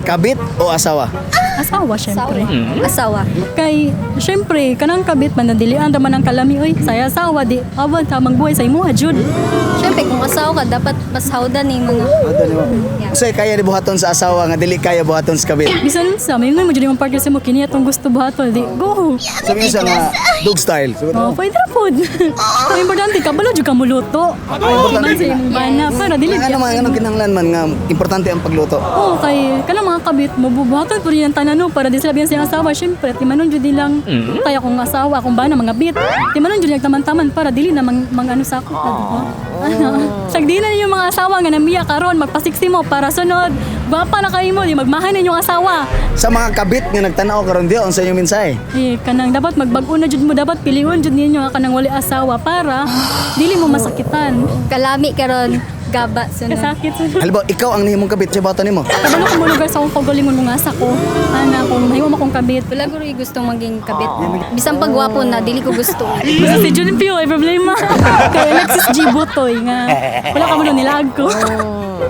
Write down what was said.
kabit o asawa? Asawa, syempre. Asawa. Kay, syempre, kanang kabit man, nadilian raman ang kalami, oy, saya asawa, di, awad ka, magbuhay sa imo, jud. Siyempre, kung asawa ka, dapat mas hawdan ni mo. Yeah. Kasi kaya ni buhaton sa asawa nga dili kaya buhaton sa kabit. Bisan sa, may mo dyan yung partner sa mo, kiniya itong gusto buhaton, di, go. Sabi niya nga dog style. Oh, pwede na po. Ang importante, kabalo dyan ka muluto. Man sa imong bana, para dili. Anong kinahanglan man nga importante ang pagluto. Oo, kay kanang mga kabit mo bubuhaton po rin ang tanan no, para di sila biyan siyang asawa. Syempre, timanon jud nilang kaya kung asawa, kung bana mga bit. Timanon jud nagtaman-taman para dili na mga ano sa ako. Sagdi na yung mga asawa nga namiya karon magpasiksi mo para sunod. Gwapa na kayo mo, di magmahan na yung asawa. Sa mga kabit nga nagtanaw karon diyo unsa inyong mensahe? Kanang dapat magbag-o na jud mo, dapat piliun jud ninyo nga kanang wali asawa para dili mo masakitan. Kalami karon gaba sunod. Kasakit sunod. Halimbawa ikaw ang nahimong kabit sa bato nimo. Kabalo ko mo lugar sa akong kagalingon mga asa ko. Ana, kung mahiwa mo akong kabit. Wala ko rin gustong maging kabit. Bisan pagwapo na, dili ko gusto. Basta si Jun Pio, ay problema. Kaya Alexis G. Butoy nga. Wala ka mo nung nilag ko.